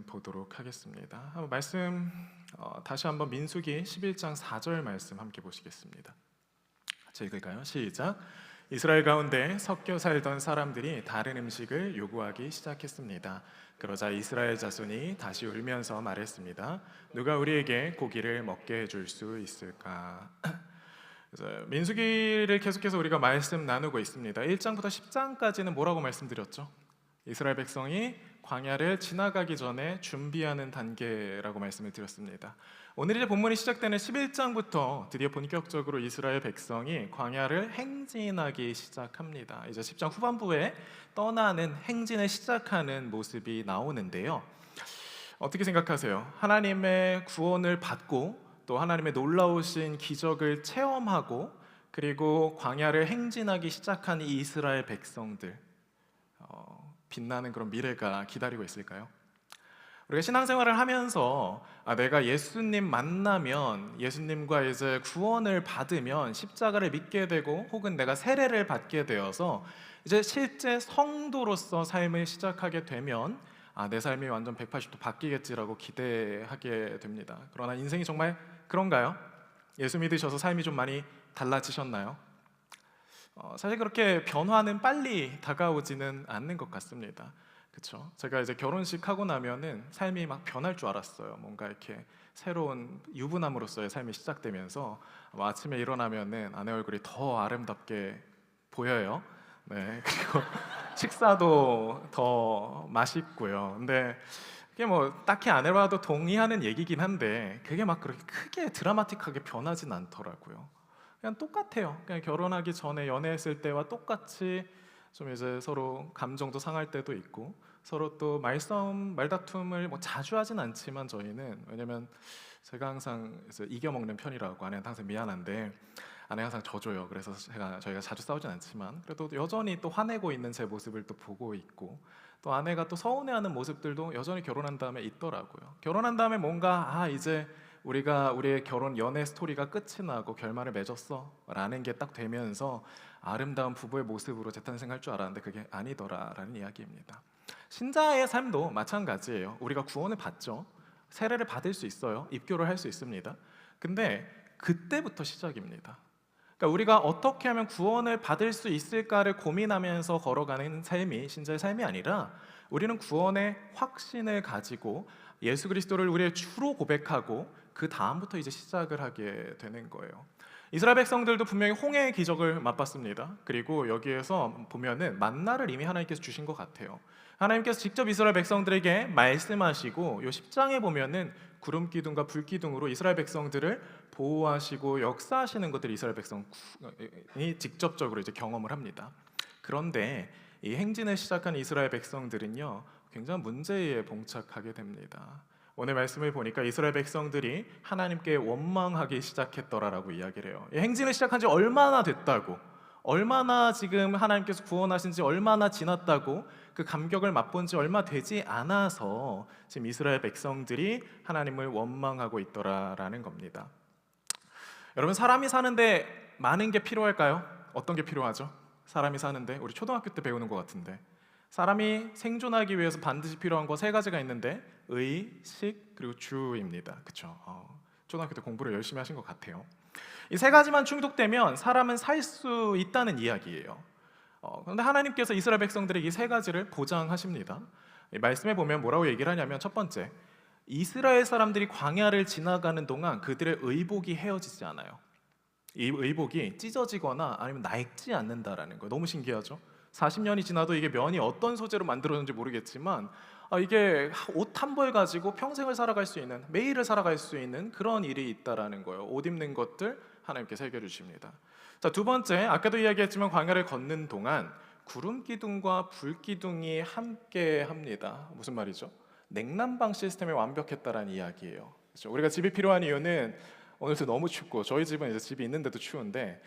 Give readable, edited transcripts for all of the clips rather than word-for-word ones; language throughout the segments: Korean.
보도록 하겠습니다. 한번 말씀 다시 한번 민수기 11장 4절 말씀 함께 보시겠습니다. 같이 읽을까요? 시작. 이스라엘 가운데 섞여 살던 사람들이 다른 음식을 요구하기 시작했습니다. 그러자 이스라엘 자손이 다시 울면서 말했습니다. 누가 우리에게 고기를 먹게 해줄 수 있을까? 그래서 민수기를 계속해서 우리가 말씀 나누고 있습니다. 1장부터 10장까지는 뭐라고 말씀드렸죠? 이스라엘 백성이 광야를 지나가기 전에 준비하는 단계라고 말씀을 드렸습니다. 오늘 이제 본문이 시작되는 11장부터 드디어 본격적으로 이스라엘 백성이 광야를 행진하기 시작합니다. 이제 10장 후반부에 떠나는 행진을 시작하는 모습이 나오는데요. 어떻게 생각하세요? 하나님의 구원을 받고 또 하나님의 놀라우신 기적을 체험하고 그리고 광야를 행진하기 시작한 이 이스라엘 백성들, 빛나는 그런 미래가 기다리고 있을까요? 우리가 신앙생활을 하면서 내가 예수님 만나면, 예수님과 이제 구원을 받으면 십자가를 믿게 되고 혹은 내가 세례를 받게 되어서 이제 실제 성도로서 삶을 시작하게 되면 내 삶이 완전 180도 바뀌겠지라고 기대하게 됩니다. 그러나 인생이 정말 그런가요? 예수 믿으셔서 삶이 좀 많이 달라지셨나요? 사실 그렇게 변화는 빨리 다가오지는 않는 것 같습니다. 그렇죠? 제가 이제 결혼식 하고 나면은 삶이 막 변할 줄 알았어요. 뭔가 이렇게 새로운 유부남으로서의 삶이 시작되면서 아침에 일어나면은 아내 얼굴이 더 아름답게 보여요. 네, 그리고 식사도 더 맛있고요. 근데 그게 뭐 딱히 안 해봐도 동의하는 얘기긴 한데 그게 막 그렇게 크게 드라마틱하게 변하진 않더라고요. 그냥 똑같아요. 그냥 결혼하기 전에 연애했을 때와 똑같이 좀 이제 서로 감정도 상할 때도 있고 서로 또 말싸움, 말다툼을 뭐 자주 하진 않지만 저희는, 왜냐면 제가 항상 이겨먹는 편이라고 아내한테 항상 미안한데 아내가 항상 져줘요. 그래서 저희가 자주 싸우진 않지만 그래도 여전히 또 화내고 있는 제 모습을 또 보고 있고 또 아내가 또 서운해하는 모습들도 여전히 결혼한 다음에 있더라고요. 결혼한 다음에 뭔가 이제 우리의 결혼 연애 스토리가 끝이 나고 결말을 맺었어 라는 게 딱 되면서 아름다운 부부의 모습으로 재탄생할 줄 알았는데 그게 아니더라라는 이야기입니다. 신자의 삶도 마찬가지예요. 우리가 구원을 받죠. 세례를 받을 수 있어요. 입교를 할 수 있습니다. 근데 그때부터 시작입니다. 그러니까 우리가 어떻게 하면 구원을 받을 수 있을까를 고민하면서 걸어가는 삶이 신자의 삶이 아니라 우리는 구원의 확신을 가지고 예수 그리스도를 우리의 주로 고백하고 그 다음부터 이제 시작을 하게 되는 거예요. 이스라엘 백성들도 분명히 홍해의 기적을 맛봤습니다. 그리고 여기에서 보면은 만나를 이미 하나님께서 주신 것 같아요. 하나님께서 직접 이스라엘 백성들에게 말씀하시고 요 10장에 보면은 구름 기둥과 불 기둥으로 이스라엘 백성들을 보호하시고 역사하시는 것들을 이스라엘 백성이 직접적으로 이제 경험을 합니다. 그런데 이 행진을 시작한 이스라엘 백성들은요 굉장한 문제에 봉착하게 됩니다. 오늘 말씀을 보니까 이스라엘 백성들이 하나님께 원망하기 시작했더라라고 이야기를 해요. 행진을 시작한 지 얼마나 됐다고, 얼마나 지금 하나님께서 구원하신 지 얼마나 지났다고, 그 감격을 맛본 지 얼마 되지 않아서 지금 이스라엘 백성들이 하나님을 원망하고 있더라라는 겁니다. 여러분, 사람이 사는데 많은 게 필요할까요? 어떤 게 필요하죠? 사람이 사는데 우리 초등학교 때 배우는 것 같은데 사람이 생존하기 위해서 반드시 필요한 거 세 가지가 있는데 의, 식, 그리고 주입니다. 그렇죠? 초등학교 때 공부를 열심히 하신 것 같아요. 이 세 가지만 충족되면 사람은 살 수 있다는 이야기예요. 그런데 하나님께서 이스라엘 백성들에게 이 세 가지를 보장하십니다. 이 말씀에 보면 뭐라고 얘기를 하냐면 첫 번째, 이스라엘 사람들이 광야를 지나가는 동안 그들의 의복이 헤어지지 않아요. 이 의복이 찢어지거나 아니면 낡지 않는다라는 거예요. 너무 신기하죠? 40년이 지나도 이게 면이 어떤 소재로 만들어졌는지 모르겠지만 이게 옷 한 벌 가지고 평생을 살아갈 수 있는, 매일을 살아갈 수 있는 그런 일이 있다라는 거예요. 옷 입는 것들 하나님께서 해결해 주십니다. 자, 두 번째, 아까도 이야기했지만 광야를 걷는 동안 구름 기둥과 불 기둥이 함께 합니다. 무슨 말이죠? 냉난방 시스템이 완벽했다라는 이야기예요. 그렇죠? 우리가 집이 필요한 이유는 오늘도 너무 춥고 저희 집은 이제 집이 있는데도 추운데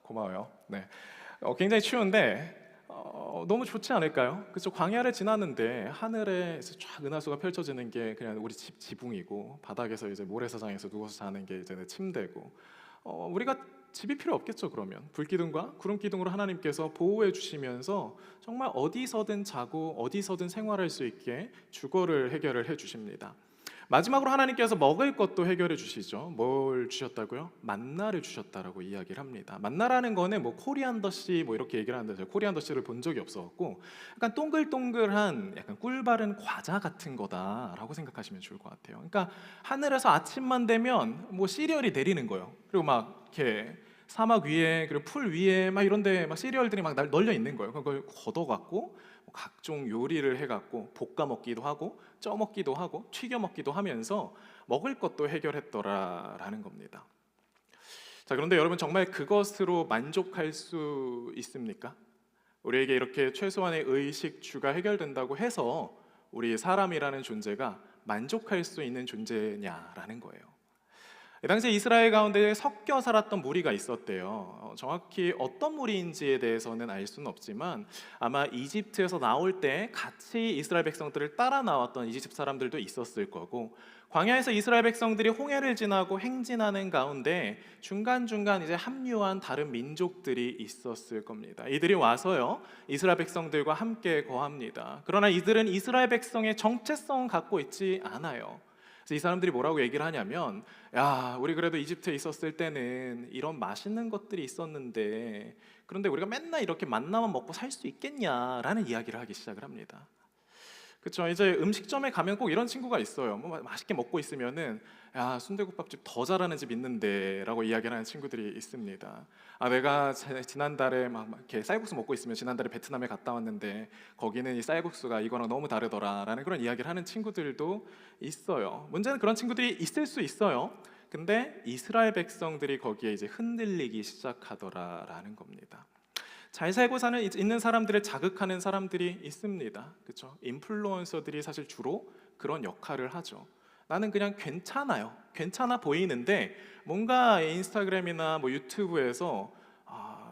고마워요. 네. 굉장히 추운데 너무 좋지 않을까요? 그렇죠? 광야를 지나는데 하늘에 쫙 은하수가 펼쳐지는 게 그냥 우리 집 지붕이고 바닥에서 이제 모래사장에서 누워서 자는 게 이제 침대고 우리가 집이 필요 없겠죠. 그러면 불기둥과 구름기둥으로 하나님께서 보호해 주시면서 정말 어디서든 자고 어디서든 생활할 수 있게 주거를 해결을 해 주십니다. 마지막으로 하나님께서 먹을 것도 해결해 주시죠. 뭘 주셨다고요? 만나를 주셨다라고 이야기를 합니다. 만나라는 거는 뭐 코리안더씨 뭐 이렇게 얘기를 하는데 제가 코리안더씨를 본 적이 없어갖고 약간 동글동글한 약간 꿀 바른 과자 같은 거다라고 생각하시면 좋을 것 같아요. 그러니까 하늘에서 아침만 되면 뭐 시리얼이 내리는 거예요. 그리고 막 이렇게 사막 위에 그리고 풀 위에 막 이런데 막 시리얼들이 막 널려 있는 거예요. 그걸 걷어갖고 각종 요리를 해갖고 볶아 먹기도 하고 쪄 먹기도 하고 튀겨 먹기도 하면서 먹을 것도 해결했더라라는 겁니다. 자, 그런데 여러분 정말 그것으로 만족할 수 있습니까? 우리에게 이렇게 최소한의 의식주가 해결된다고 해서 우리 사람이라는 존재가 만족할 수 있는 존재냐라는 거예요. 당시 이스라엘 가운데 섞여 살았던 무리가 있었대요. 정확히 어떤 무리인지에 대해서는 알 수는 없지만 아마 이집트에서 나올 때 같이 이스라엘 백성들을 따라 나왔던 이집트 사람들도 있었을 거고, 광야에서 이스라엘 백성들이 홍해를 지나고 행진하는 가운데 중간중간 이제 합류한 다른 민족들이 있었을 겁니다. 이들이 와서요 이스라엘 백성들과 함께 거합니다. 그러나 이들은 이스라엘 백성의 정체성을 갖고 있지 않아요. 그래서 이 사람들이 뭐라고 얘기를 하냐면, 야, 우리 그래도 이집트에 있었을 때는 이런 맛있는 것들이 있었는데 그런데 우리가 맨날 이렇게 만나만 먹고 살 수 있겠냐라는 이야기를 하기 시작을 합니다. 그렇죠. 이제 음식점에 가면 꼭 이런 친구가 있어요. 뭐 맛있게 먹고 있으면은 야, 순대국밥집 더 잘하는 집 있는데라고 이야기를 하는 친구들이 있습니다. 아, 내가 지난달에 막 이렇게 쌀국수 먹고 있으면 지난달에 베트남에 갔다 왔는데 거기는 이 쌀국수가 이거랑 너무 다르더라라는 그런 이야기를 하는 친구들도 있어요. 문제는 그런 친구들이 있을 수 있어요. 근데 이스라엘 백성들이 거기에 이제 흔들리기 시작하더라라는 겁니다. 잘 살고 있는 사람들을 자극하는 사람들이 있습니다. 그렇죠? 인플루언서들이 사실 주로 그런 역할을 하죠. 나는 그냥 괜찮아요. 괜찮아 보이는데 뭔가 인스타그램이나 뭐 유튜브에서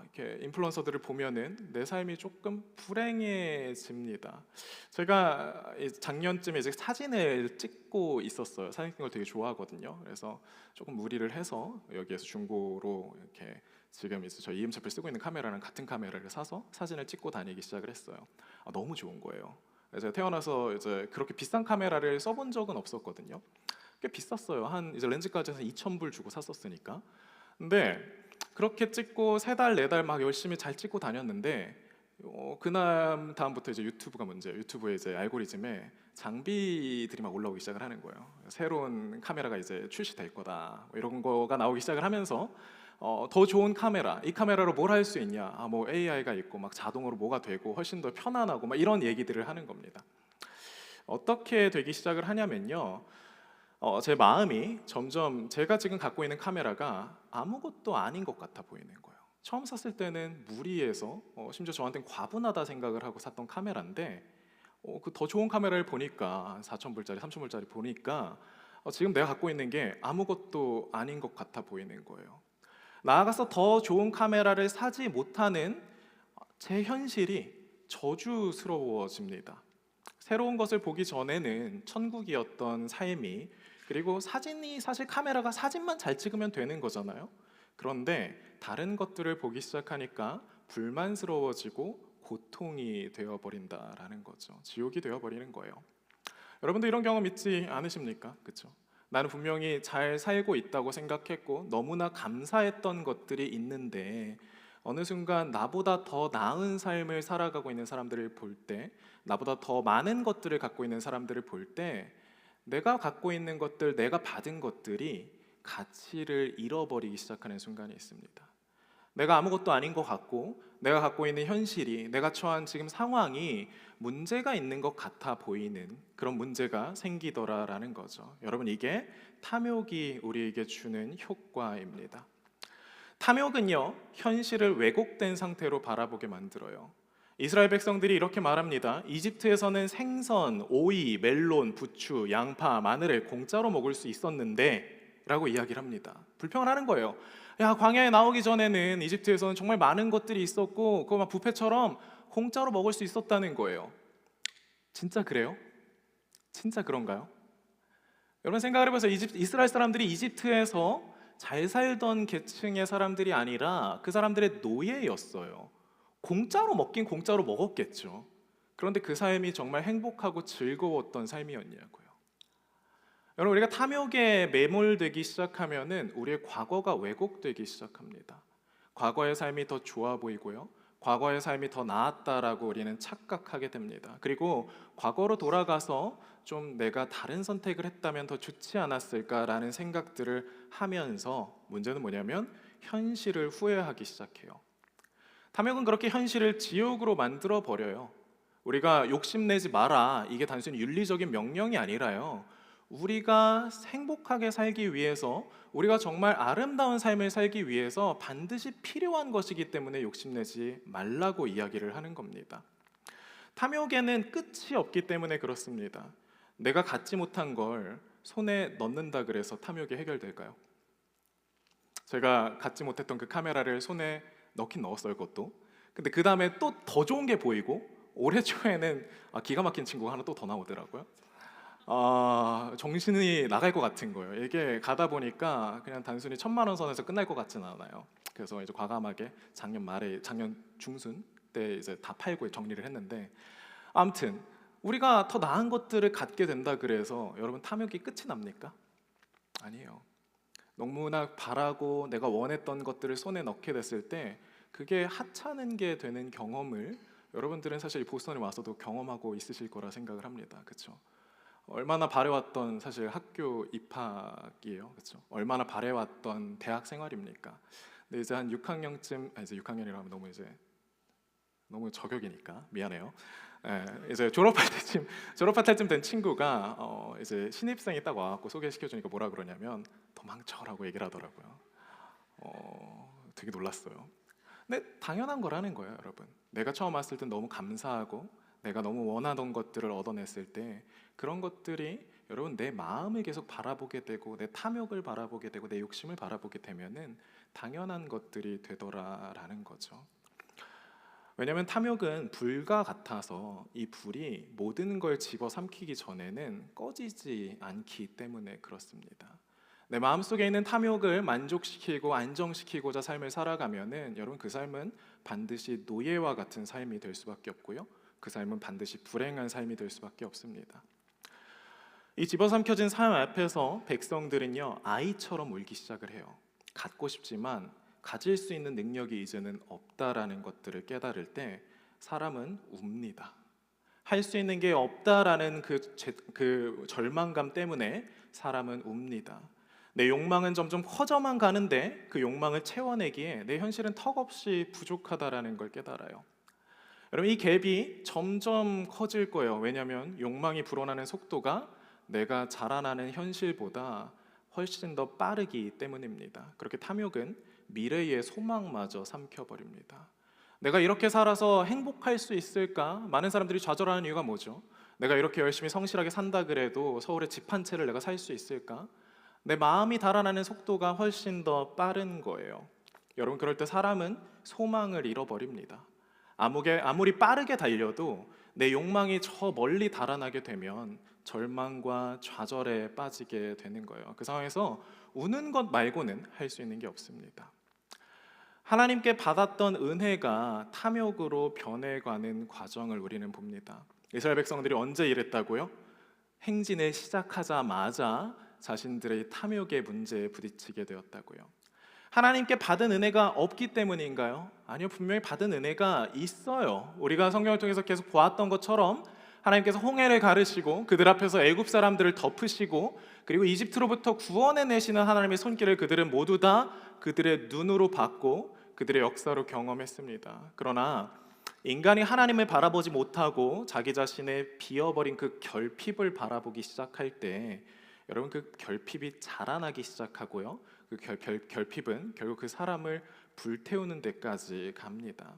이렇게 인플루언서들을 보면은 내 삶이 조금 불행해집니다. 제가 작년쯤에 이제 사진을 찍고 있었어요. 사진 찍는 걸 되게 좋아하거든요. 그래서 조금 무리를 해서 여기에서 중고로 이렇게 지금 이제 저 EM차를 쓰고 있는 카메라랑 같은 카메라를 사서 사진을 찍고 다니기 시작을 했어요. 너무 좋은 거예요. 제가 태어나서 이제 그렇게 비싼 카메라를 써본 적은 없었거든요. 꽤 비쌌어요. 한 이제 렌즈까지 해서 2,000불 주고 샀었으니까. 근데 그렇게 찍고 3달, 4달 막 열심히 잘 찍고 다녔는데 그날 다음부터 이제 유튜브가 문제예요. 유튜브에 이제 알고리즘에 장비들이 막 올라오기 시작을 하는 거예요. 새로운 카메라가 이제 출시될 거다, 뭐 이런 거가 나오기 시작을 하면서 더 좋은 카메라, 이 카메라로 뭘 할 수 있냐? 뭐 AI가 있고 막 자동으로 뭐가 되고 훨씬 더 편안하고 막 이런 얘기들을 하는 겁니다. 어떻게 되기 시작을 하냐면요, 제 마음이 점점 제가 지금 갖고 있는 카메라가 아무것도 아닌 것 같아 보이는 거예요. 처음 샀을 때는 무리해서 심지어 저한테는 과분하다 생각을 하고 샀던 카메라인데 그 더 좋은 카메라를 보니까 4,000불짜리, 3,000불짜리 보니까 지금 내가 갖고 있는 게 아무것도 아닌 것 같아 보이는 거예요. 나아가서 더 좋은 카메라를 사지 못하는 제 현실이 저주스러워집니다. 새로운 것을 보기 전에는 천국이었던 삶이, 그리고 사진이 사실 카메라가 사진만 잘 찍으면 되는 거잖아요. 그런데 다른 것들을 보기 시작하니까 불만스러워지고 고통이 되어버린다라는 거죠. 지옥이 되어버리는 거예요. 여러분도 이런 경험 있지 않으십니까? 그렇죠? 나는 분명히 잘 살고 있다고 생각했고 너무나 감사했던 것들이 있는데 어느 순간 나보다 더 나은 삶을 살아가고 있는 사람들을 볼 때, 나보다 더 많은 것들을 갖고 있는 사람들을 볼 때 내가 갖고 있는 것들, 내가 받은 것들이 가치를 잃어버리기 시작하는 순간이 있습니다. 내가 아무것도 아닌 것 같고 내가 갖고 있는 현실이, 내가 처한 지금 상황이 문제가 있는 것 같아 보이는 그런 문제가 생기더라라는 거죠. 여러분, 이게 탐욕이 우리에게 주는 효과입니다. 탐욕은요, 현실을 왜곡된 상태로 바라보게 만들어요. 이스라엘 백성들이 이렇게 말합니다. 이집트에서는 생선, 오이, 멜론, 부추, 양파, 마늘을 공짜로 먹을 수 있었는데 라고 이야기를 합니다. 불평을 하는 거예요. 야, 광야에 나오기 전에는 이집트에서는 정말 많은 것들이 있었고 그거 막 뷔페처럼 공짜로 먹을 수 있었다는 거예요. 진짜 그래요? 진짜 그런가요? 여러분 생각을 해보세요. 이스라엘 사람들이 이집트에서 잘 살던 계층의 사람들이 아니라 그 사람들의 노예였어요. 공짜로 먹긴 공짜로 먹었겠죠. 그런데 그 삶이 정말 행복하고 즐거웠던 삶이었냐고요. 여러분, 우리가 탐욕에 매몰되기 시작하면은 우리의 과거가 왜곡되기 시작합니다. 과거의 삶이 더 좋아 보이고요. 과거의 삶이 더 나았다라고 우리는 착각하게 됩니다. 그리고 과거로 돌아가서 좀 내가 다른 선택을 했다면 더 좋지 않았을까라는 생각들을 하면서, 문제는 뭐냐면 현실을 후회하기 시작해요. 탐욕은 그렇게 현실을 지옥으로 만들어 버려요. 우리가 욕심내지 마라, 이게 단순히 윤리적인 명령이 아니라요, 우리가 행복하게 살기 위해서, 우리가 정말 아름다운 삶을 살기 위해서 반드시 필요한 것이기 때문에 욕심내지 말라고 이야기를 하는 겁니다. 탐욕에는 끝이 없기 때문에 그렇습니다. 내가 갖지 못한 걸 손에 넣는다 그래서 탐욕이 해결될까요? 제가 갖지 못했던 그 카메라를 손에 넣긴 넣었어요, 그것도. 근데 그 다음에 또 더 좋은 게 보이고, 올해 초에는 기가 막힌 친구가 하나 또 더 나오더라고요. 정신이 나갈 것 같은 거예요. 이게 가다 보니까 그냥 단순히 1,000만 원 선에서 끝날 것 같지는 않아요. 그래서 이제 과감하게 작년 중순 때 이제 다 팔고 정리를 했는데, 아무튼 우리가 더 나은 것들을 갖게 된다 그래서 여러분 탐욕이 끝이 납니까? 아니에요. 너무나 바라고 내가 원했던 것들을 손에 넣게 됐을 때 그게 하찮은 게 되는 경험을 여러분들은 사실 보스턴에 와서도 경험하고 있으실 거라 생각을 합니다. 그렇죠? 얼마나 바래왔던 사실 학교 입학이에요, 그렇죠? 얼마나 바래왔던 대학 생활입니까? 근데 이제 한 6학년쯤, 이제 6학년이라 하면 너무 저격이니까 미안해요. 이제 졸업할 때쯤 된 친구가 이제 신입생이 딱 와갖고 소개시켜주니까 뭐라 그러냐면 도망쳐라고 얘기를 하더라고요. 되게 놀랐어요. 근데 당연한 거라는 거예요, 여러분. 내가 처음 왔을 땐 너무 감사하고 내가 너무 원하던 것들을 얻어냈을 때 그런 것들이 여러분 내 마음을 계속 바라보게 되고 내 탐욕을 바라보게 되고 내 욕심을 바라보게 되면은 당연한 것들이 되더라라는 거죠. 왜냐하면 탐욕은 불과 같아서 이 불이 모든 걸 집어삼키기 전에는 꺼지지 않기 때문에 그렇습니다. 내 마음속에 있는 탐욕을 만족시키고 안정시키고자 삶을 살아가면은 여러분 그 삶은 반드시 노예와 같은 삶이 될 수밖에 없고요. 그 삶은 반드시 불행한 삶이 될 수밖에 없습니다. 이 집어삼켜진 삶 앞에서 백성들은요 아이처럼 울기 시작을 해요. 갖고 싶지만 가질 수 있는 능력이 이제는 없다라는 것들을 깨달을 때 사람은 웁니다. 할 수 있는 게 없다라는 그 절망감 때문에 사람은 웁니다. 내 욕망은 점점 커져만 가는데 그 욕망을 채워내기에 내 현실은 턱없이 부족하다라는 걸 깨달아요. 여러분 이 갭이 점점 커질 거예요. 왜냐하면 욕망이 불어나는 속도가 내가 자라나는 현실보다 훨씬 더 빠르기 때문입니다. 그렇게 탐욕은 미래의 소망마저 삼켜버립니다. 내가 이렇게 살아서 행복할 수 있을까? 많은 사람들이 좌절하는 이유가 뭐죠? 내가 이렇게 열심히 성실하게 산다 그래도 서울에 집 한 채를 내가 살 수 있을까? 내 마음이 달아나는 속도가 훨씬 더 빠른 거예요. 여러분 그럴 때 사람은 소망을 잃어버립니다. 아무리 빠르게 달려도 내 욕망이 저 멀리 달아나게 되면 절망과 좌절에 빠지게 되는 거예요. 그 상황에서 우는 것 말고는 할 수 있는 게 없습니다. 하나님께 받았던 은혜가 탐욕으로 변해가는 과정을 우리는 봅니다. 이스라엘 백성들이 언제 이랬다고요? 행진을 시작하자마자 자신들의 탐욕의 문제에 부딪히게 되었다고요. 하나님께 받은 은혜가 없기 때문인가요? 아니요, 분명히 받은 은혜가 있어요. 우리가 성경을 통해서 계속 보았던 것처럼 하나님께서 홍해를 가르시고 그들 앞에서 애굽 사람들을 덮으시고 그리고 이집트로부터 구원해 내시는 하나님의 손길을 그들은 모두 다 그들의 눈으로 봤고 그들의 역사로 경험했습니다. 그러나 인간이 하나님을 바라보지 못하고 자기 자신의 비어버린 그 결핍을 바라보기 시작할 때 여러분 그 결핍이 자라나기 시작하고요. 그 결핍은 결국 그 사람을 불태우는 데까지 갑니다.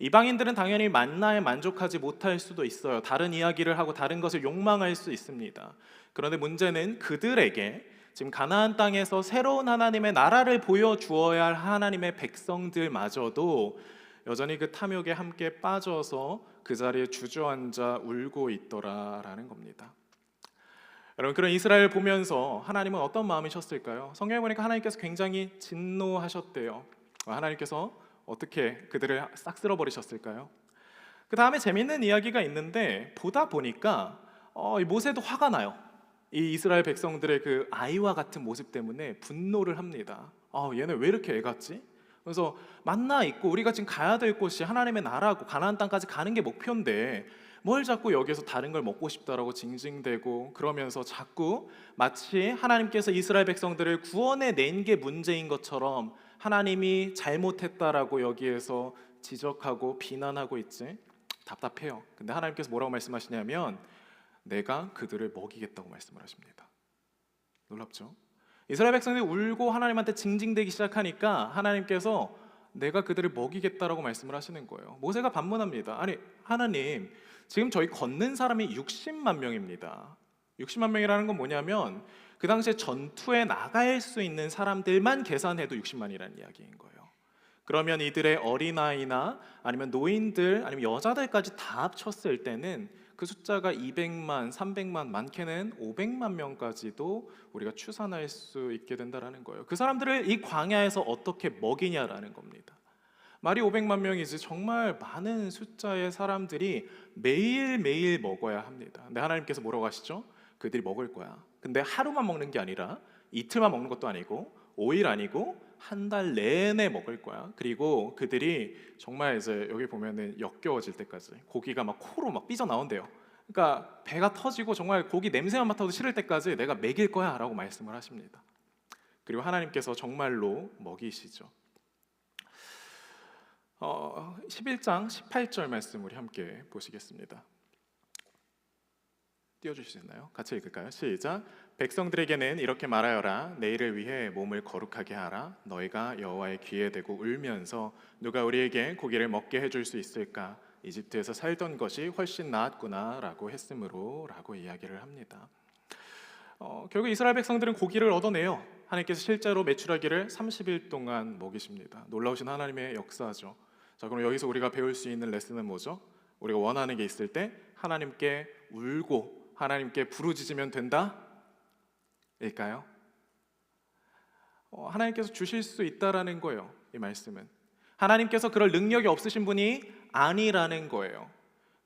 이방인들은 당연히 만나에 만족하지 못할 수도 있어요. 다른 이야기를 하고 다른 것을 욕망할 수 있습니다. 그런데 문제는 그들에게 지금 가나안 땅에서 새로운 하나님의 나라를 보여주어야 할 하나님의 백성들마저도 여전히 그 탐욕에 함께 빠져서 그 자리에 주저앉아 울고 있더라라는 겁니다. 여러분, 그런 이스라엘 보면서 하나님은 어떤 마음이셨을까요? 성경에 보니까 하나님께서 굉장히 진노하셨대요. 하나님께서 어떻게 그들을 싹 쓸어버리셨을까요? 그 다음에 재밌는 이야기가 있는데 보다 보니까 이 모세도 화가 나요. 이 이스라엘 백성들의 그 아이와 같은 모습 때문에 분노를 합니다. 얘네 왜 이렇게 애 같지? 그래서 만나 있고 우리가 지금 가야 될 곳이 하나님의 나라고 가나안 땅까지 가는 게 목표인데 뭘 자꾸 여기서 다른 걸 먹고 싶다라고 징징대고 그러면서 자꾸 마치 하나님께서 이스라엘 백성들을 구원해 낸 게 문제인 것처럼 하나님이 잘못했다라고 여기에서 지적하고 비난하고 있지. 답답해요. 근데 하나님께서 뭐라고 말씀하시냐면 내가 그들을 먹이겠다고 말씀을 하십니다. 놀랍죠? 이스라엘 백성들이 울고 하나님한테 징징대기 시작하니까 하나님께서 내가 그들을 먹이겠다라고 말씀을 하시는 거예요. 모세가 반문합니다. 아니 하나님, 지금 저희 걷는 사람이 60만 명입니다. 60만 명이라는 건 뭐냐면 그 당시에 전투에 나갈 수 있는 사람들만 계산해도 60만이라는 이야기인 거예요. 그러면 이들의 어린아이나 아니면 노인들 아니면 여자들까지 다 합쳤을 때는 그 숫자가 200만, 300만, 많게는 500만 명까지도 우리가 추산할 수 있게 된다는 거예요. 그 사람들을 이 광야에서 어떻게 먹이냐라는 겁니다. 말이 500만 명이지 정말 많은 숫자의 사람들이 매일매일 먹어야 합니다. 근데 하나님께서 뭐라고 하시죠? 그들이 먹을 거야. 근데 하루만 먹는 게 아니라 이틀만 먹는 것도 아니고 5일 아니고 한 달 내내 먹을 거야. 그리고 그들이 정말 이제 여기 보면은 역겨워질 때까지 고기가 막 코로 막 삐져나온대요. 그러니까 배가 터지고 정말 고기 냄새만 맡아도 싫을 때까지 내가 먹일 거야 라고 말씀을 하십니다. 그리고 하나님께서 정말로 먹이시죠. 11장 18절 말씀 우리 함께 보시겠습니다. 띄워주실 수 있나요? 같이 읽을까요? 시작. 백성들에게는 이렇게 말하여라. 내일을 위해 몸을 거룩하게 하라. 너희가 여호와의 귀에 대고 울면서 누가 우리에게 고기를 먹게 해줄 수 있을까? 이집트에서 살던 것이 훨씬 나았구나 라고 했으므로 라고 이야기를 합니다. 결국 이스라엘 백성들은 고기를 얻어내요. 하나님께서 실제로 메추라기를 30일 동안 먹이십니다. 놀라우신 하나님의 역사죠. 자, 그럼 여기서 우리가 배울 수 있는 레슨은 뭐죠? 우리가 원하는 게 있을 때 하나님께 울고 하나님께 부르짖으면 된다? 일까요? 하나님께서 주실 수 있다라는 거예요. 이 말씀은 하나님께서 그럴 능력이 없으신 분이 아니라는 거예요.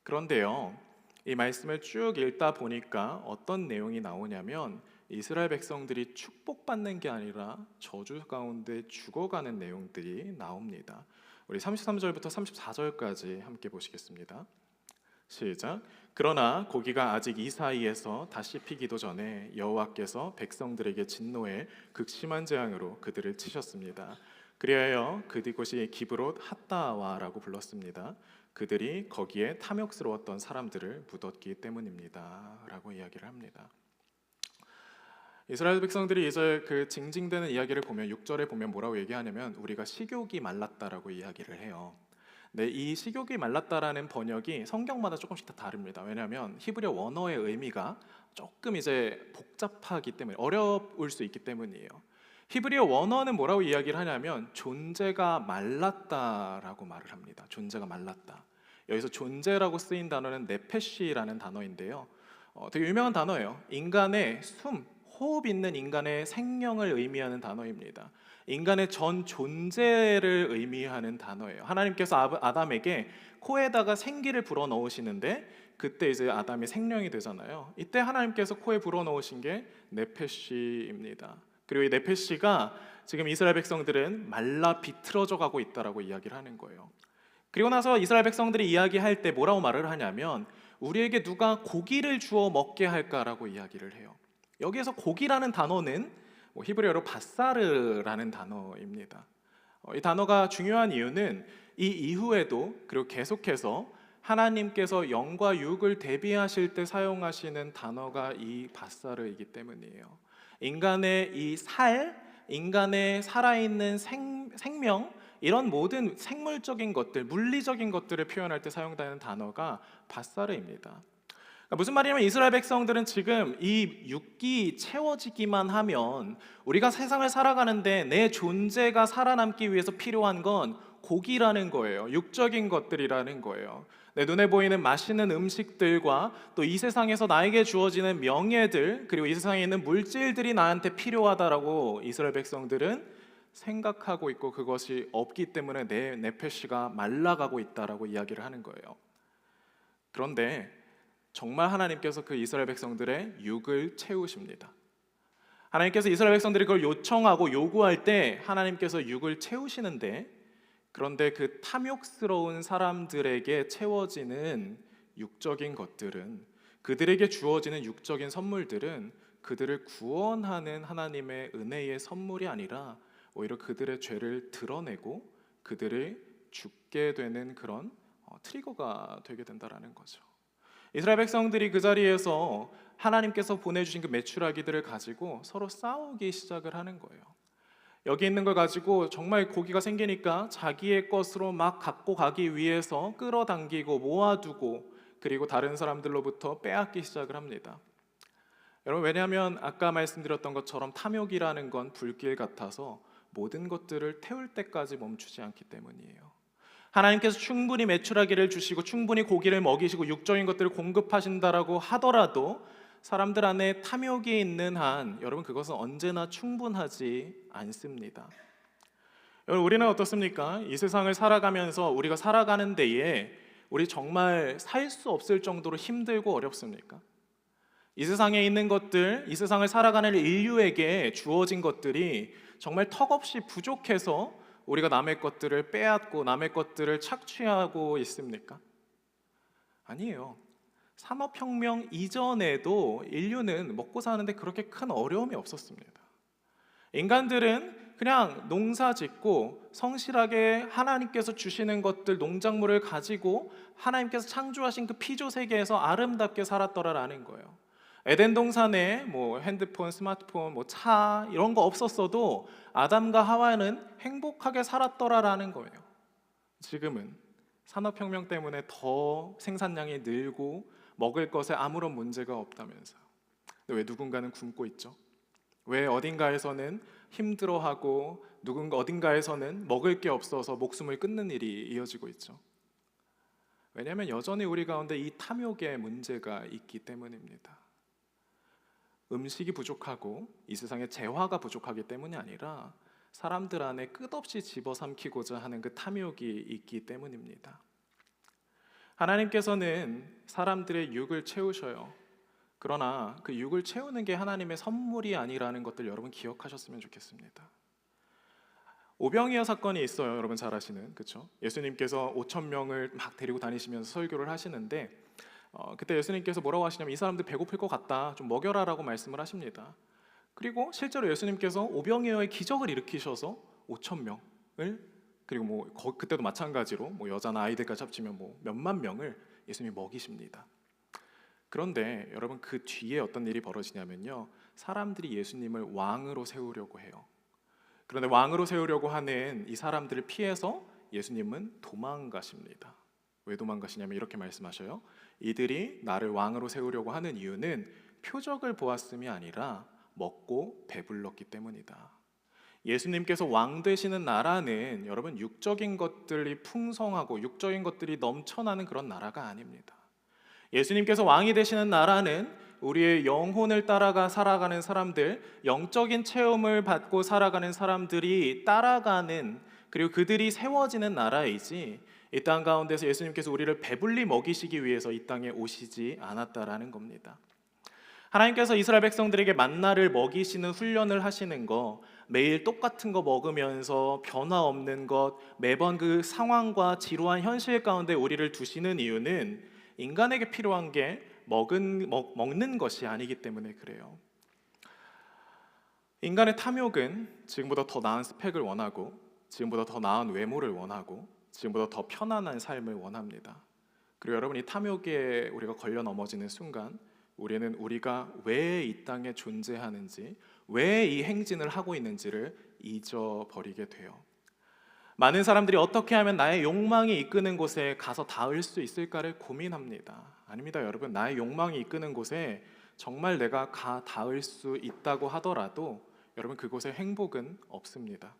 그런데요, 이 말씀을 쭉 읽다 보니까 어떤 내용이 나오냐면 이스라엘 백성들이 축복받는 게 아니라 저주 가운데 죽어가는 내용들이 나옵니다. 우리 33절부터 34절까지 함께 보시겠습니다. 시작. 그러나 고기가 아직 이 사이에서 다시 피기도 전에 여호와께서 백성들에게 진노해 극심한 재앙으로 그들을 치셨습니다. 그리하여 그곳이 기브롯 핫다와라고 불렀습니다. 그들이 거기에 탐욕스러웠던 사람들을 묻었기 때문입니다 라고 이야기를 합니다. 이스라엘 백성들이 이제 그 징징대는 이야기를 보면 6절에 보면 뭐라고 얘기하냐면 우리가 식욕이 말랐다라고 이야기를 해요. 네, 이 식욕이 말랐다라는 번역이 성경마다 조금씩 다 다릅니다. 왜냐하면 히브리어 원어의 의미가 조금 이제 복잡하기 때문에 어려울 수 있기 때문이에요. 히브리어 원어는 뭐라고 이야기를 하냐면 존재가 말랐다라고 말을 합니다. 존재가 말랐다. 여기서 존재라고 쓰인 단어는 네페시라는 단어인데요. 되게 유명한 단어예요. 인간의 숨, 호흡 있는 인간의 생명을 의미하는 단어입니다. 인간의 전 존재를 의미하는 단어예요. 하나님께서 아담에게 코에다가 생기를 불어넣으시는데 그때 이제 아담이 생명이 되잖아요. 이때 하나님께서 코에 불어넣으신 게 네페시입니다. 그리고 이 네페시가 지금 이스라엘 백성들은 말라 비틀어져 가고 있다라고 이야기를 하는 거예요. 그리고 나서 이스라엘 백성들이 이야기할 때 뭐라고 말을 하냐면 우리에게 누가 고기를 주어 먹게 할까라고 이야기를 해요. 여기에서 고기라는 단어는 히브리어로 바사르라는 단어입니다. 이 단어가 중요한 이유는 이 이후에도 그리고 계속해서 하나님께서 영과 육을 대비하실 때 사용하시는 단어가 이 바사르이기 때문이에요. 인간의 이 인간의 살아있는 생명 이런 모든 생물적인 것들, 물리적인 것들을 표현할 때 사용되는 단어가 바사르입니다. 무슨 말이냐면 이스라엘 백성들은 지금 이 육이 채워지기만 하면 우리가 세상을 살아가는데 내 존재가 살아남기 위해서 필요한 건 고기라는 거예요. 육적인 것들이라는 거예요. 내 눈에 보이는 맛있는 음식들과 또 이 세상에서 나에게 주어지는 명예들, 그리고 이 세상에 있는 물질들이 나한테 필요하다라고 이스라엘 백성들은 생각하고 있고, 그것이 없기 때문에 내 네페시가 말라가고 있다라고 이야기를 하는 거예요. 그런데 정말 하나님께서 그 이스라엘 백성들의 육을 채우십니다. 하나님께서 이스라엘 백성들이 그걸 요청하고 요구할 때 하나님께서 육을 채우시는데, 그런데 그 탐욕스러운 사람들에게 채워지는 육적인 것들은, 그들에게 주어지는 육적인 선물들은 그들을 구원하는 하나님의 은혜의 선물이 아니라 오히려 그들의 죄를 드러내고 그들을 죽게 되는 그런 트리거가 되게 된다라는 거죠. 이스라엘 백성들이 그 자리에서 하나님께서 보내주신 그 메추라기들을 가지고 서로 싸우기 시작을 하는 거예요. 여기 있는 걸 가지고 정말 고기가 생기니까 자기의 것으로 막 갖고 가기 위해서 끌어당기고 모아두고, 그리고 다른 사람들로부터 빼앗기 시작을 합니다. 여러분, 왜냐하면 아까 말씀드렸던 것처럼 탐욕이라는 건 불길 같아서 모든 것들을 태울 때까지 멈추지 않기 때문이에요. 하나님께서 충분히 메추라기를 주시고 충분히 고기를 먹이시고 육적인 것들을 공급하신다라고 하더라도 사람들 안에 탐욕이 있는 한, 여러분, 그것은 언제나 충분하지 않습니다. 여러분, 우리는 어떻습니까? 이 세상을 살아가면서 우리가 살아가는 데에 우리 정말 살 수 없을 정도로 힘들고 어렵습니까? 이 세상에 있는 것들, 이 세상을 살아가는 인류에게 주어진 것들이 정말 턱없이 부족해서 우리가 남의 것들을 빼앗고 남의 것들을 착취하고 있습니까? 아니에요. 산업혁명 이전에도 인류는 먹고 사는데 그렇게 큰 어려움이 없었습니다. 인간들은 그냥 농사 짓고 성실하게 하나님께서 주시는 것들, 농작물을 가지고 하나님께서 창조하신 그 피조 세계에서 아름답게 살았더라라는 거예요. 에덴 동산에 뭐 핸드폰, 스마트폰, 뭐 차 이런 거 없었어도 아담과 하와는 행복하게 살았더라라는 거예요. 지금은 산업혁명 때문에 더 생산량이 늘고 먹을 것에 아무런 문제가 없다면서요. 근데 왜 누군가는 굶고 있죠? 왜 어딘가에서는 힘들어하고 어딘가에서는 먹을 게 없어서 목숨을 끊는 일이 이어지고 있죠? 왜냐하면 여전히 우리 가운데 이 탐욕의 문제가 있기 때문입니다. 음식이 부족하고 이 세상에 재화가 부족하기 때문이 아니라 사람들 안에 끝없이 집어삼키고자 하는 그 탐욕이 있기 때문입니다. 하나님께서는 사람들의 육을 채우셔요. 그러나 그 육을 채우는 게 하나님의 선물이 아니라는 것들 여러분 기억하셨으면 좋겠습니다. 오병이어 사건이 있어요. 여러분 잘 아시는, 그렇죠? 예수님께서 5천 명을 막 데리고 다니시면서 설교를 하시는데 그때 예수님께서 뭐라고 하시냐면, 이 사람들 배고플 것 같다, 좀 먹여라라고 말씀을 하십니다. 그리고 실제로 예수님께서 오병이어의 기적을 일으키셔서 5천 명을, 그리고 뭐 그때도 마찬가지로 뭐 여자나 아이들까지 합치면 뭐 몇만 명을 예수님이 먹이십니다. 그런데 여러분, 그 뒤에 어떤 일이 벌어지냐면요, 사람들이 예수님을 왕으로 세우려고 해요. 그런데 왕으로 세우려고 하는 이 사람들을 피해서 예수님은 도망가십니다. 왜 도망가시냐면 이렇게 말씀하셔요. 이들이 나를 왕으로 세우려고 하는 이유는 표적을 보았음이 아니라 먹고 배불렀기 때문이다. 예수님께서 왕 되시는 나라는 여러분 육적인 것들이 풍성하고 육적인 것들이 넘쳐나는 그런 나라가 아닙니다. 예수님께서 왕이 되시는 나라는 우리의 영혼을 따라가 살아가는 사람들, 영적인 체험을 받고 살아가는 사람들이 따라가는, 그리고 그들이 세워지는 나라이지, 이 땅 가운데서 예수님께서 우리를 배불리 먹이시기 위해서 이 땅에 오시지 않았다라는 겁니다. 하나님께서 이스라엘 백성들에게 만나를 먹이시는 훈련을 하시는 거, 매일 똑같은 거 먹으면서 변화 없는 것, 매번 그 상황과 지루한 현실 가운데 우리를 두시는 이유는 인간에게 필요한 게 먹는 것이 아니기 때문에 그래요. 인간의 탐욕은 지금보다 더 나은 스펙을 원하고, 지금보다 더 나은 외모를 원하고, 지금보다 더 편안한 삶을 원합니다. 그리고 여러분, 이 탐욕에 우리가 걸려 넘어지는 순간 우리는 우리가 왜 이 땅에 존재하는지, 왜 이 행진을 하고 있는지를 잊어버리게 돼요. 많은 사람들이 어떻게 하면 나의 욕망이 이끄는 곳에 가서 닿을 수 있을까를 고민합니다. 아닙니다, 여러분. 나의 욕망이 이끄는 곳에 정말 내가 닿을 수 있다고 하더라도 여러분, 그곳에 행복은 없습니다.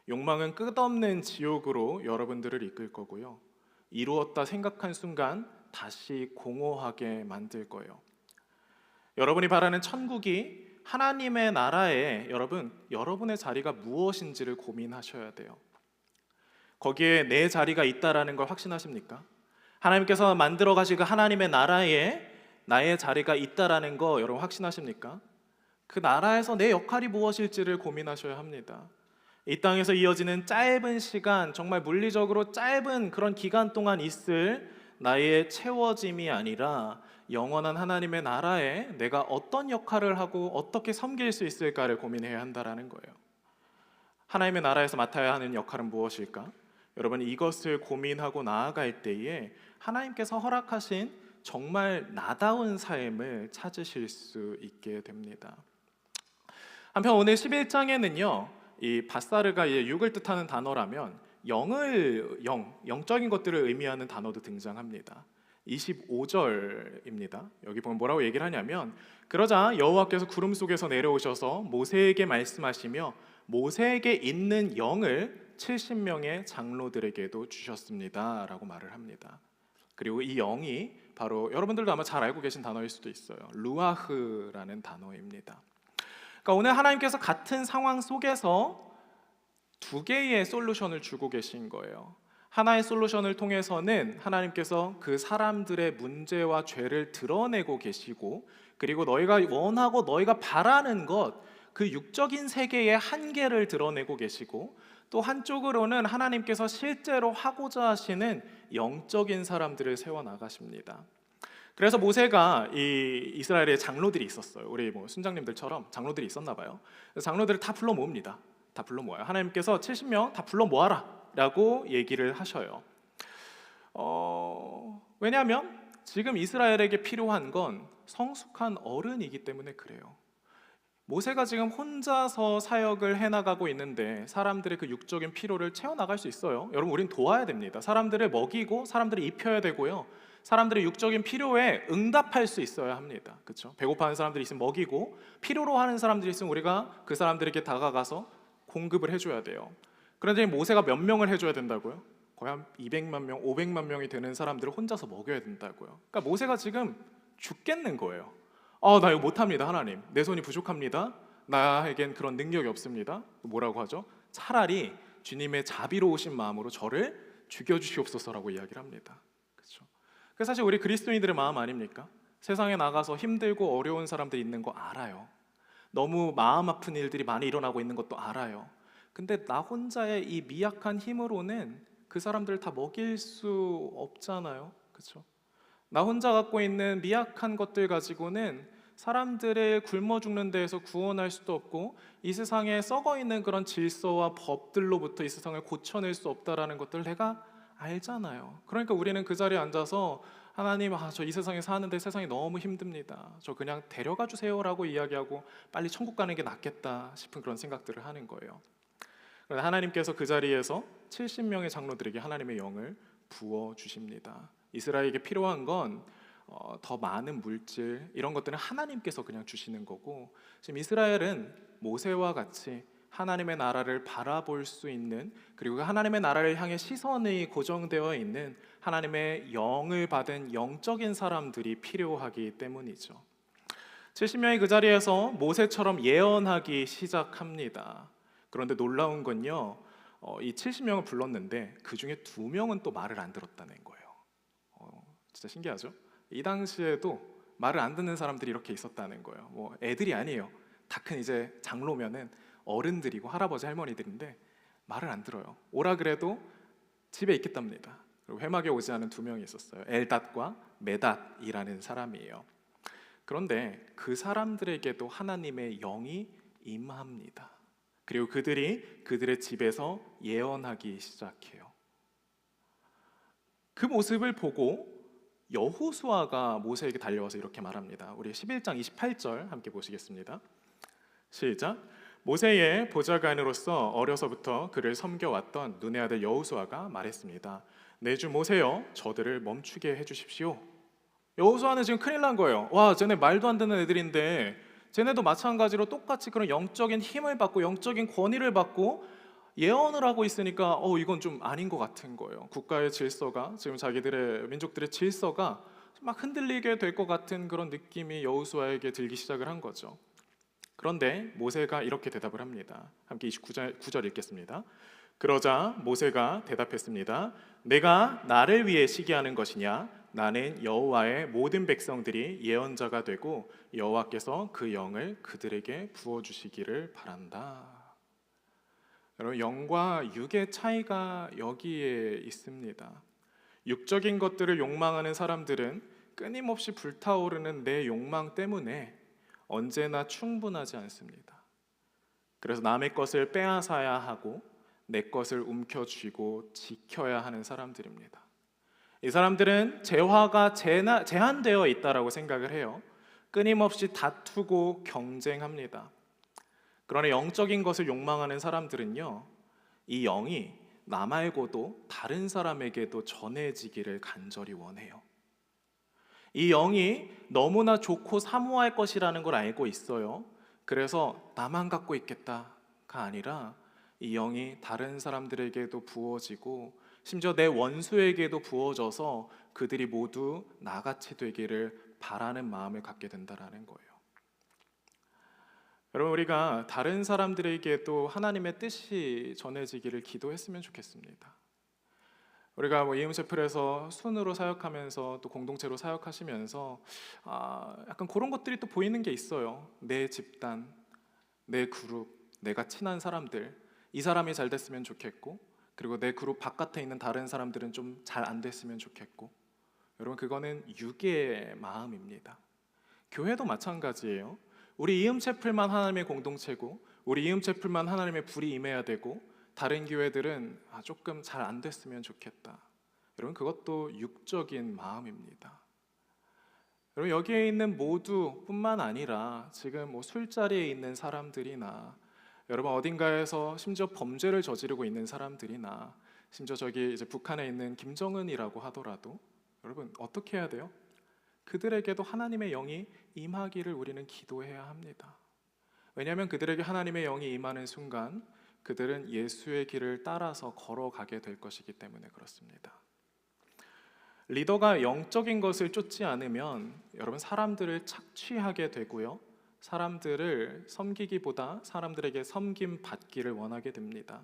욕망은 끝없는 지옥으로 여러분들을 이끌 거고요. 이루었다 생각한 순간 다시 공허하게 만들 거예요. 여러분이 바라는 천국이 하나님의 나라에 여러분의 자리가 무엇인지를 고민하셔야 돼요. 거기에 내 자리가 있다라는 걸 확신하십니까? 하나님께서 만들어 가신 그 하나님의 나라에 나의 자리가 있다라는 거 여러분 확신하십니까? 그 나라에서 내 역할이 무엇일지를 고민하셔야 합니다. 이 땅에서 이어지는 짧은 시간, 정말 물리적으로 짧은 그런 기간 동안 있을 나의 채워짐이 아니라 영원한 하나님의 나라에 내가 어떤 역할을 하고 어떻게 섬길 수 있을까를 고민해야 한다라는 거예요. 하나님의 나라에서 맡아야 하는 역할은 무엇일까? 여러분, 이것을 고민하고 나아갈 때에 하나님께서 허락하신 정말 나다운 삶을 찾으실 수 있게 됩니다. 한편 오늘 11장에는요, 이 바사르가 이제 육을 뜻하는 단어라면 영적인 것들을 의미하는 단어도 등장합니다. 25절입니다. 여기 보면 뭐라고 얘기를 하냐면, 그러자 여호와께서 구름 속에서 내려오셔서 모세에게 말씀하시며 모세에게 있는 영을 70명의 장로들에게도 주셨습니다 라고 말을 합니다. 그리고 이 영이 바로 여러분들도 아마 잘 알고 계신 단어일 수도 있어요. 루아흐라는 단어입니다. 그러니까 오늘 하나님께서 같은 상황 속에서 두 개의 솔루션을 주고 계신 거예요. 하나의 솔루션을 통해서는 하나님께서 그 사람들의 문제와 죄를 드러내고 계시고, 그리고 너희가 원하고 너희가 바라는 것, 그 육적인 세계의 한계를 드러내고 계시고, 또 한쪽으로는 하나님께서 실제로 하고자 하시는 영적인 사람들을 세워나가십니다. 그래서 모세가 이 이스라엘에 장로들이 있었어요. 우리 순장님들처럼 장로들이 있었나 봐요. 장로들을 다 불러 모읍니다. 다 불러 모아요. 하나님께서 70명 다 불러 모아라 라고 얘기를 하셔요. 왜냐하면 지금 이스라엘에게 필요한 건 성숙한 어른이기 때문에 그래요. 모세가 지금 혼자서 사역을 해나가고 있는데 사람들의 그 육적인 필요를 채워나갈 수 있어요. 여러분, 우린 도와야 됩니다. 사람들을 먹이고 사람들을 입혀야 되고요, 사람들의 육적인 필요에 응답할 수 있어야 합니다. 그렇죠? 배고파하는 사람들이 있으면 먹이고, 필요로 하는 사람들이 있으면 우리가 그 사람들에게 다가가서 공급을 해줘야 돼요. 그런데 모세가 몇 명을 해줘야 된다고요? 거의 한 200만 명, 500만 명이 되는 사람들을 혼자서 먹여야 된다고요. 그러니까 모세가 지금 죽겠는 거예요. 나 이거 못합니다. 하나님, 내 손이 부족합니다. 나에겐 그런 능력이 없습니다. 뭐라고 하죠? 차라리 주님의 자비로우신 마음으로 저를 죽여주시옵소서라고 이야기를 합니다. 그렇죠? 그래서 사실 우리 그리스도인들의 마음 아닙니까? 세상에 나가서 힘들고 어려운 사람들이 있는 거 알아요. 너무 마음 아픈 일들이 많이 일어나고 있는 것도 알아요. 근데 나 혼자의 이 미약한 힘으로는 그 사람들을 다 먹일 수 없잖아요. 그렇죠? 나 혼자 갖고 있는 미약한 것들 가지고는 사람들을 굶어 죽는 데에서 구원할 수도 없고, 이 세상에 썩어 있는 그런 질서와 법들로부터 이 세상을 고쳐낼 수 없다라는 것들 내가 알잖아요. 그러니까 우리는 그 자리에 앉아서 하나님, 저 이 세상에 사는데 세상이 너무 힘듭니다. 저 그냥 데려가 주세요라고 이야기하고 빨리 천국 가는 게 낫겠다 싶은 그런 생각들을 하는 거예요. 그런데 하나님께서 그 자리에서 70명의 장로들에게 하나님의 영을 부어 주십니다. 이스라엘에게 필요한 건 더 많은 물질, 이런 것들은 하나님께서 그냥 주시는 거고, 지금 이스라엘은 모세와 같이 하나님의 나라를 바라볼 수 있는, 그리고 하나님의 나라를 향해 시선이 고정되어 있는 하나님의 영을 받은 영적인 사람들이 필요하기 때문이죠. 70명이 그 자리에서 모세처럼 예언하기 시작합니다. 그런데 놀라운 건요, 이 70명을 불렀는데 그 중에 2명은 또 말을 안 들었다는 거예요. 진짜 신기하죠? 이 당시에도 말을 안 듣는 사람들이 이렇게 있었다는 거예요. 애들이 아니에요. 다 큰 이제 장로면은 어른들이고 할아버지 할머니들인데 말을 안 들어요. 오라 그래도 집에 있겠답니다. 그리고 회막에 오지 않은 2명이 있었어요. 엘닷과 메닷이라는 사람이에요. 그런데 그 사람들에게도 하나님의 영이 임합니다. 그리고 그들이 그들의 집에서 예언하기 시작해요. 그 모습을 보고 여호수아가 모세에게 달려와서 이렇게 말합니다. 우리 11장 28절 함께 보시겠습니다. 시작. 모세의 보좌관으로서 어려서부터 그를 섬겨왔던 눈의 아들 여호수아가 말했습니다. 내 주 모세여, 저들을 멈추게 해주십시오. 여호수아는 지금 큰일 난 거예요. 쟤네 말도 안 듣는 애들인데 쟤네도 마찬가지로 똑같이 그런 영적인 힘을 받고 영적인 권위를 받고 예언을 하고 있으니까 이건 좀 아닌 것 같은 거예요. 국가의 질서가, 지금 자기들의 민족들의 질서가 막 흔들리게 될 것 같은 그런 느낌이 여호수아에게 들기 시작을 한 거죠. 그런데 모세가 이렇게 대답을 합니다. 함께 29절 읽겠습니다. 그러자 모세가 대답했습니다. 내가 나를 위해 시기하는 것이냐? 나는 여호와의 모든 백성들이 예언자가 되고 여호와께서 그 영을 그들에게 부어주시기를 바란다. 여러분, 영과 육의 차이가 여기에 있습니다. 육적인 것들을 욕망하는 사람들은 끊임없이 불타오르는 내 욕망 때문에 언제나 충분하지 않습니다. 그래서 남의 것을 빼앗아야 하고 내 것을 움켜쥐고 지켜야 하는 사람들입니다. 이 사람들은 재화가 제한되어 있다라고 생각을 해요. 끊임없이 다투고 경쟁합니다. 그러나 영적인 것을 욕망하는 사람들은요, 이 영이 나 말고도 다른 사람에게도 전해지기를 간절히 원해요. 이 영이 너무나 좋고 사모할 것이라는 걸 알고 있어요. 그래서 나만 갖고 있겠다가 아니라 이 영이 다른 사람들에게도 부어지고 심지어 내 원수에게도 부어져서 그들이 모두 나같이 되기를 바라는 마음을 갖게 된다라는 거예요. 여러분, 우리가 다른 사람들에게도 하나님의 뜻이 전해지기를 기도했으면 좋겠습니다. 우리가 이음셰플에서 순으로 사역하면서 또 공동체로 사역하시면서 약간 그런 것들이 또 보이는 게 있어요. 내 집단, 내 그룹, 내가 친한 사람들, 이 사람이 잘 됐으면 좋겠고, 그리고 내 그룹 바깥에 있는 다른 사람들은 좀 잘 안 됐으면 좋겠고. 여러분, 그거는 육의 마음입니다. 교회도 마찬가지예요. 우리 이음채플만 하나님의 공동체고, 우리 이음채플만 하나님의 불이 임해야 되고, 다른 교회들은 조금 잘 안 됐으면 좋겠다. 여러분, 그것도 육적인 마음입니다. 여러분, 여기에 있는 모두뿐만 아니라 지금 술자리에 있는 사람들이나, 여러분 어딘가에서 심지어 범죄를 저지르고 있는 사람들이나, 심지어 저기 이제 북한에 있는 김정은이라고 하더라도 여러분 어떻게 해야 돼요? 그들에게도 하나님의 영이 임하기를 우리는 기도해야 합니다. 왜냐하면 그들에게 하나님의 영이 임하는 순간 그들은 예수의 길을 따라서 걸어가게 될 것이기 때문에 그렇습니다. 리더가 영적인 것을 쫓지 않으면 여러분 사람들을 착취하게 되고요, 사람들을 섬기기보다 사람들에게 섬김 받기를 원하게 됩니다.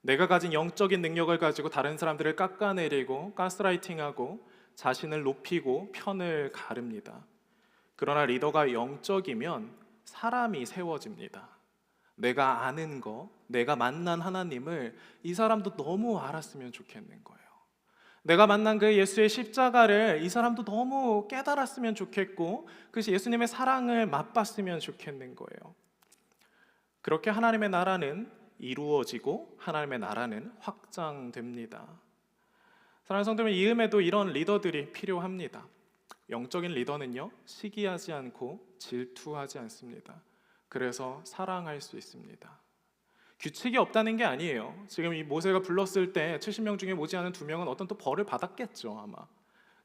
내가 가진 영적인 능력을 가지고 다른 사람들을 깎아내리고 가스라이팅하고 자신을 높이고 편을 가릅니다. 그러나 리더가 영적이면 사람이 세워집니다. 내가 아는 거, 내가 만난 하나님을 이 사람도 너무 알았으면 좋겠는 거예요. 내가 만난 그 예수의 십자가를 이 사람도 너무 깨달았으면 좋겠고, 그것이 예수님의 사랑을 맛봤으면 좋겠는 거예요. 그렇게 하나님의 나라는 이루어지고 하나님의 나라는 확장됩니다. 사랑하는 성도님, 이음에도 이런 리더들이 필요합니다. 영적인 리더는요, 시기하지 않고 질투하지 않습니다. 그래서 사랑할 수 있습니다. 규칙이 없다는 게 아니에요. 지금 이 모세가 불렀을 때 70명 중에 못지않은 2명은 어떤 또 벌을 받았겠죠, 아마.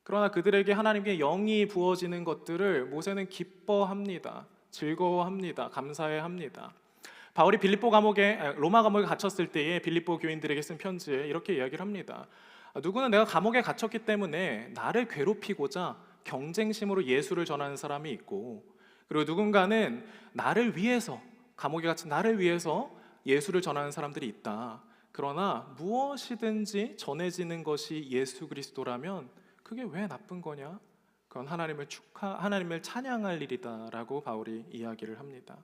그러나 그들에게 하나님께 영이 부어지는 것들을 모세는 기뻐합니다. 즐거워합니다. 감사해합니다. 바울이 로마 감옥에 갇혔을 때에 빌립보 교인들에게 쓴 편지에 이렇게 이야기를 합니다. 누구는 내가 감옥에 갇혔기 때문에 나를 괴롭히고자 경쟁심으로 예수를 전하는 사람이 있고, 그리고 누군가는 나를 위해서, 감옥에 갇힌 나를 위해서 예수를 전하는 사람들이 있다. 그러나 무엇이든지 전해지는 것이 예수 그리스도라면 그게 왜 나쁜 거냐? 그건 하나님을 찬양할 일이다라고 바울이 이야기를 합니다.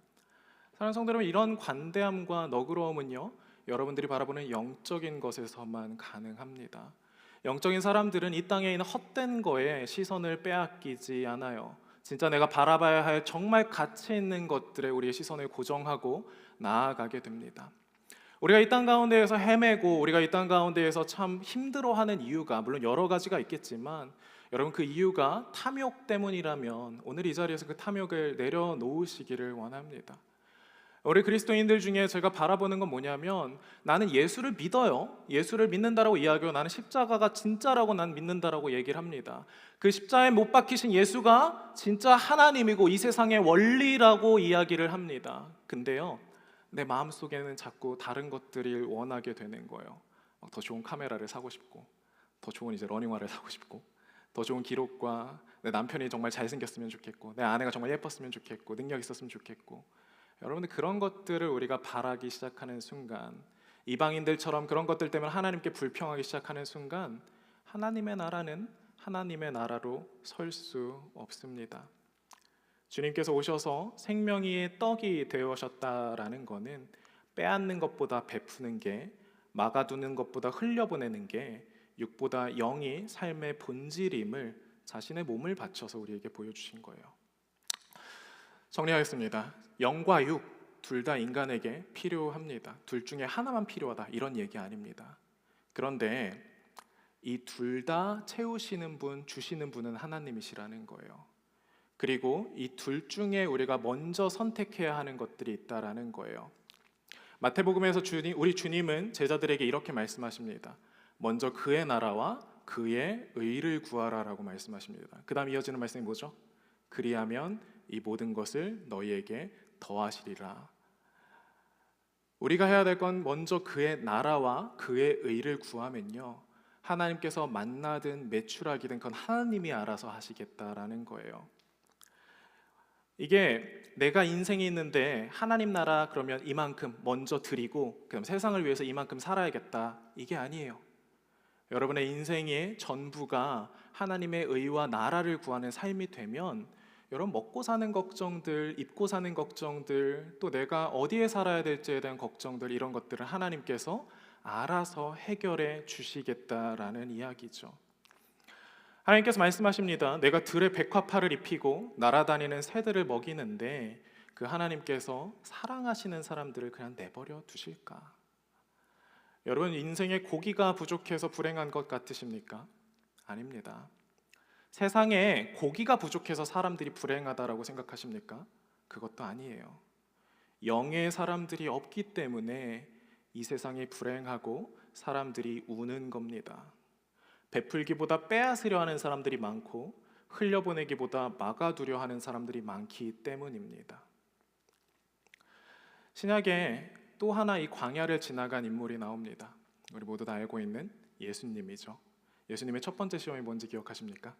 사랑하는 성도 여러분, 이런 관대함과 너그러움은요, 여러분들이 바라보는 영적인 것에서만 가능합니다. 영적인 사람들은 이 땅에 있는 헛된 거에 시선을 빼앗기지 않아요. 진짜 내가 바라봐야 할 정말 가치 있는 것들에 우리의 시선을 고정하고 나아가게 됩니다. 우리가 이 땅 가운데에서 헤매고 우리가 이 땅 가운데에서 참 힘들어하는 이유가 물론 여러 가지가 있겠지만, 여러분 그 이유가 탐욕 때문이라면 오늘 이 자리에서 그 탐욕을 내려놓으시기를 원합니다. 우리 그리스도인들 중에 제가 바라보는 건 뭐냐면, 나는 예수를 믿어요. 예수를 믿는다라고 이야기하고 나는 십자가가 진짜라고 난 믿는다라고 얘기를 합니다. 그 십자가에 못 박히신 예수가 진짜 하나님이고 이 세상의 원리라고 이야기를 합니다. 근데요, 내 마음속에는 자꾸 다른 것들을 원하게 되는 거예요. 더 좋은 카메라를 사고 싶고, 더 좋은 이제 러닝화를 사고 싶고, 더 좋은 기록과 내 남편이 정말 잘생겼으면 좋겠고, 내 아내가 정말 예뻤으면 좋겠고, 능력 있었으면 좋겠고. 여러분들, 그런 것들을 우리가 바라기 시작하는 순간, 이방인들처럼 그런 것들 때문에 하나님께 불평하기 시작하는 순간, 하나님의 나라는 하나님의 나라로 설 수 없습니다. 주님께서 오셔서 생명의 떡이 되어셨다라는 것은 빼앗는 것보다 베푸는 게, 막아두는 것보다 흘려보내는 게 육보다 영이 삶의 본질임을 자신의 몸을 바쳐서 우리에게 보여주신 거예요. 정리하겠습니다. 영과 육 둘 다 인간에게 필요합니다. 둘 중에 하나만 필요하다, 이런 얘기 아닙니다. 그런데 이 둘 다 채우시는 분, 주시는 분은 하나님이시라는 거예요. 그리고 이 둘 중에 우리가 먼저 선택해야 하는 것들이 있다라는 거예요. 마태복음에서 우리 주님은 제자들에게 이렇게 말씀하십니다. 먼저 그의 나라와 그의 의를 구하라라고 말씀하십니다. 그 다음 이어지는 말씀이 뭐죠? 그리하면 이 모든 것을 너희에게 더하시리라. 우리가 해야 될 건 먼저 그의 나라와 그의 의를 구하면요, 하나님께서 만나든 매출하기든 그건 하나님이 알아서 하시겠다라는 거예요. 이게 내가 인생이 있는데 하나님 나라 그러면 이만큼 먼저 드리고 그다음 세상을 위해서 이만큼 살아야겠다, 이게 아니에요. 여러분의 인생의 전부가 하나님의 의와 나라를 구하는 삶이 되면, 여러분 먹고 사는 걱정들, 입고 사는 걱정들, 또 내가 어디에 살아야 될지에 대한 걱정들, 이런 것들을 하나님께서 알아서 해결해 주시겠다라는 이야기죠. 하나님께서 말씀하십니다. 내가 들의 백화파를 입히고 날아다니는 새들을 먹이는데 그 하나님께서 사랑하시는 사람들을 그냥 내버려 두실까? 여러분, 인생에 고기가 부족해서 불행한 것 같으십니까? 아닙니다. 세상에 고기가 부족해서 사람들이 불행하다라고 생각하십니까? 그것도 아니에요. 영의 사람들이 없기 때문에 이 세상이 불행하고 사람들이 우는 겁니다. 베풀기보다 빼앗으려 하는 사람들이 많고 흘려보내기보다 막아두려 하는 사람들이 많기 때문입니다. 신약에 또 하나 이 광야를 지나간 인물이 나옵니다. 우리 모두 다 알고 있는 예수님이죠. 예수님의 첫 번째 시험이 뭔지 기억하십니까?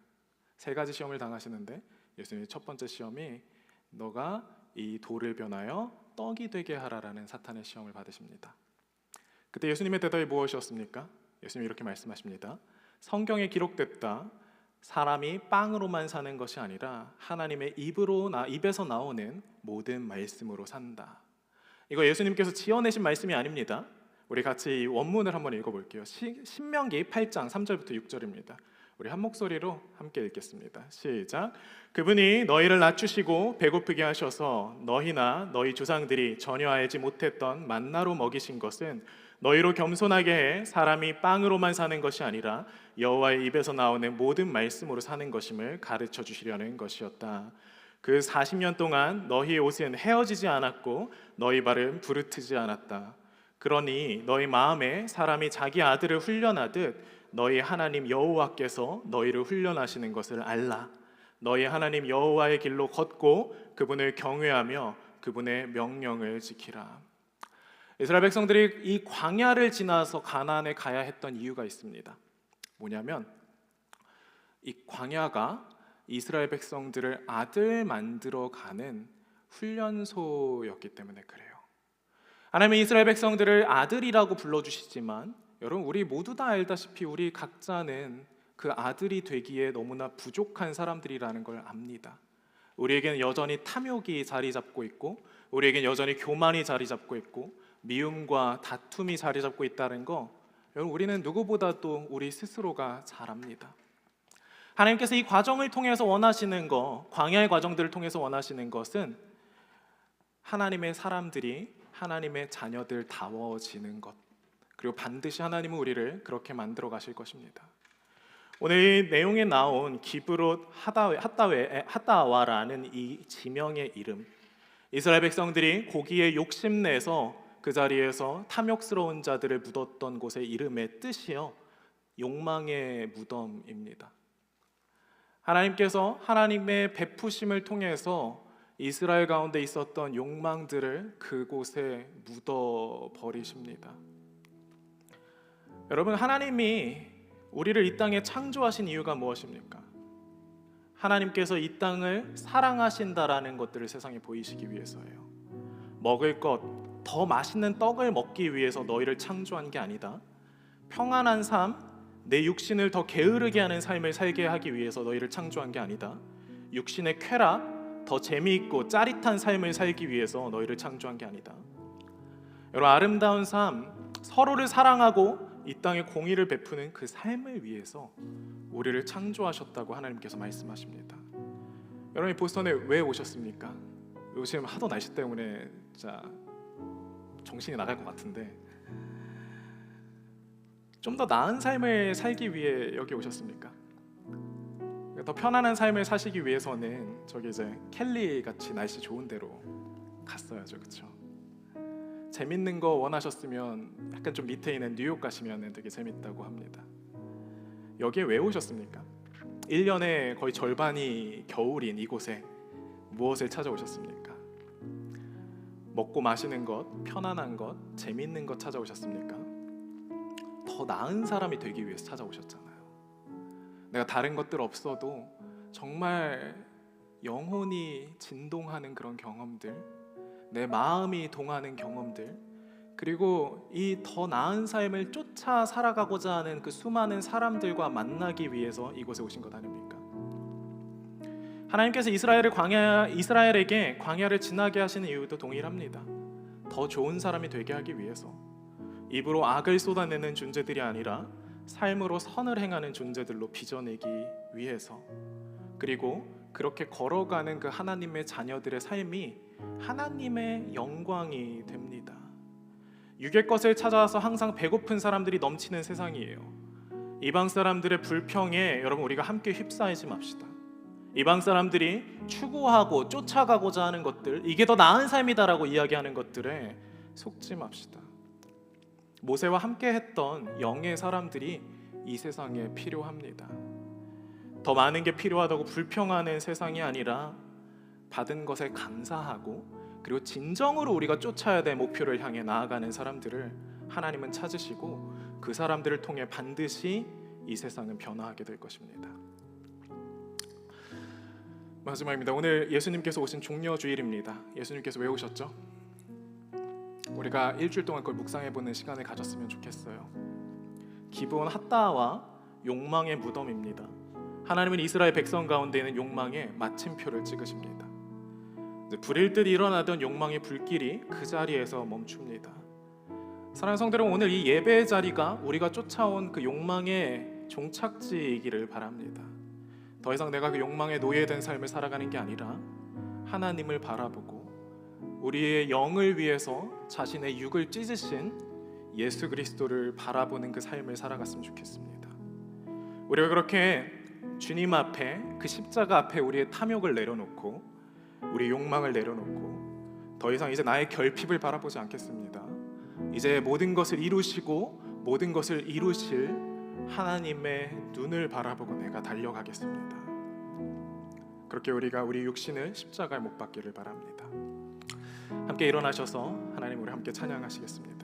3가지 시험을 당하시는데 예수님의 첫 번째 시험이 너가 이 돌을 변하여 떡이 되게 하라라는 사탄의 시험을 받으십니다. 그때 예수님의 대답이 무엇이었습니까? 예수님이 이렇게 말씀하십니다. 성경에 기록됐다. 사람이 빵으로만 사는 것이 아니라 하나님의 입에서 나오는 모든 말씀으로 산다. 이거 예수님께서 지어내신 말씀이 아닙니다. 우리 같이 이 원문을 한번 읽어볼게요. 신명기 8장 3절부터 6절입니다. 우리 한 목소리로 함께 읽겠습니다. 시작. 그분이 너희를 낮추시고 배고프게 하셔서 너희나 너희 조상들이 전혀 알지 못했던 만나로 먹이신 것은 너희로 겸손하게 해 사람이 빵으로만 사는 것이 아니라 여호와의 입에서 나오는 모든 말씀으로 사는 것임을 가르쳐 주시려는 것이었다. 그 40년 동안 너희의 옷은 헤어지지 않았고 너희 발은 부르트지 않았다. 그러니 너희 마음에 사람이 자기 아들을 훈련하듯 너희 하나님 여호와께서 너희를 훈련하시는 것을 알라. 너희 하나님 여호와의 길로 걷고 그분을 경외하며 그분의 명령을 지키라. 이스라엘 백성들이 이 광야를 지나서 가나안에 가야 했던 이유가 있습니다. 뭐냐면 이 광야가 이스라엘 백성들을 아들 만들어 가는 훈련소였기 때문에 그래요. 하나님은 이스라엘 백성들을 아들이라고 불러주시지만 여러분, 우리 모두 다 알다시피 우리 각자는 그 아들이 되기에 너무나 부족한 사람들이라는 걸 압니다. 우리에게는 여전히 탐욕이 자리 잡고 있고, 우리에게는 여전히 교만이 자리 잡고 있고, 미움과 다툼이 자리 잡고 있다는 거, 여러분 우리는 누구보다도 우리 스스로가 잘 압니다. 하나님께서 이 과정을 통해서 원하시는 거, 광야의 과정들을 통해서 원하시는 것은 하나님의 사람들이 하나님의 자녀들다워지는 것, 그리고 반드시 하나님은 우리를 그렇게 만들어 가실 것입니다. 오늘 이 내용에 나온 기브롯 하다와라는 이 지명의 이름, 이스라엘 백성들이 고기에 욕심내서 그 자리에서 탐욕스러운 자들을 묻었던 곳의 이름의 뜻이요, 욕망의 무덤입니다. 하나님께서 하나님의 베푸심을 통해서 이스라엘 가운데 있었던 욕망들을 그곳에 묻어 버리십니다. 여러분, 하나님이 우리를 이 땅에 창조하신 이유가 무엇입니까? 하나님께서 이 땅을 사랑하신다라는 것들을 세상에 보이시기 위해서예요. 먹을 것, 더 맛있는 떡을 먹기 위해서 너희를 창조한 게 아니다. 평안한 삶, 내 육신을 더 게으르게 하는 삶을 살게 하기 위해서 너희를 창조한 게 아니다. 육신의 쾌락, 더 재미있고 짜릿한 삶을 살기 위해서 너희를 창조한 게 아니다. 여러분, 아름다운 삶, 서로를 사랑하고 이 땅에 공의를 베푸는 그 삶을 위해서 우리를 창조하셨다고 하나님께서 말씀하십니다. 여러분이 보스턴에 왜 오셨습니까? 요즘 하도 날씨 때문에 진짜 정신이 나갈 것 같은데, 좀 더 나은 삶을 살기 위해 여기 오셨습니까? 더 편안한 삶을 사시기 위해서는 저기 이제 켈리 같이 날씨 좋은 데로 갔어야죠, 그렇죠? 재밌는 거 원하셨으면 약간 좀 밑에 있는 뉴욕 가시면 되게 재밌다고 합니다. 여기에 왜 오셨습니까? 1년의 거의 절반이 겨울인 이곳에 무엇을 찾아오셨습니까? 먹고 마시는 것, 편안한 것, 재밌는 것 찾아오셨습니까? 더 나은 사람이 되기 위해서 찾아오셨잖아요. 내가 다른 것들 없어도 정말 영혼이 진동하는 그런 경험들, 내 마음이 동하는 경험들, 그리고 이 더 나은 삶을 쫓아 살아가고자 하는 그 수많은 사람들과 만나기 위해서 이곳에 오신 것 아닙니까? 하나님께서 이스라엘에게 광야를 지나게 하시는 이유도 동일합니다. 더 좋은 사람이 되게 하기 위해서, 입으로 악을 쏟아내는 존재들이 아니라 삶으로 선을 행하는 존재들로 빚어내기 위해서, 그리고 그렇게 걸어가는 그 하나님의 자녀들의 삶이 하나님의 영광이 됩니다. 육의 것을 찾아서 항상 배고픈 사람들이 넘치는 세상이에요. 이방 사람들의 불평에 여러분 우리가 함께 휩싸이지 맙시다. 이방 사람들이 추구하고 쫓아가고자 하는 것들, 이게 더 나은 삶이다라고 이야기하는 것들에 속지 맙시다. 모세와 함께 했던 영의 사람들이 이 세상에 필요합니다. 더 많은 게 필요하다고 불평하는 세상이 아니라 받은 것에 감사하고, 그리고 진정으로 우리가 쫓아야 될 목표를 향해 나아가는 사람들을 하나님은 찾으시고 그 사람들을 통해 반드시 이 세상은 변화하게 될 것입니다. 마지막입니다. 오늘 예수님께서 오신 종려주일입니다. 예수님께서 왜 오셨죠? 우리가 일주일 동안 그걸 묵상해보는 시간을 가졌으면 좋겠어요. 기브온 핫다와 욕망의 무덤입니다. 하나님은 이스라엘 백성 가운데 있는 욕망에 마침표를 찍으십니다. 불일 듯 일어나던 욕망의 불길이 그 자리에서 멈춥니다. 사랑하는 성도 여러분, 오늘 이 예배의 자리가 우리가 쫓아온 그 욕망의 종착지이기를 바랍니다. 더 이상 내가 그 욕망에 노예된 삶을 살아가는 게 아니라 하나님을 바라보고 우리의 영을 위해서 자신의 육을 찢으신 예수 그리스도를 바라보는 그 삶을 살아갔으면 좋겠습니다. 우리가 그렇게 주님 앞에, 그 십자가 앞에 우리의 탐욕을 내려놓고 우리의 욕망을 내려놓고 더 이상 이제 나의 결핍을 바라보지 않겠습니다. 이제 모든 것을 이루시고 모든 것을 이루실 하나님의 눈을 바라보고 내가 달려가겠습니다. 그렇게 우리가 우리 육신을 십자가에 못 박기를 바랍니다. 함께 일어나셔서 하나님 우리 함께 찬양하시겠습니다.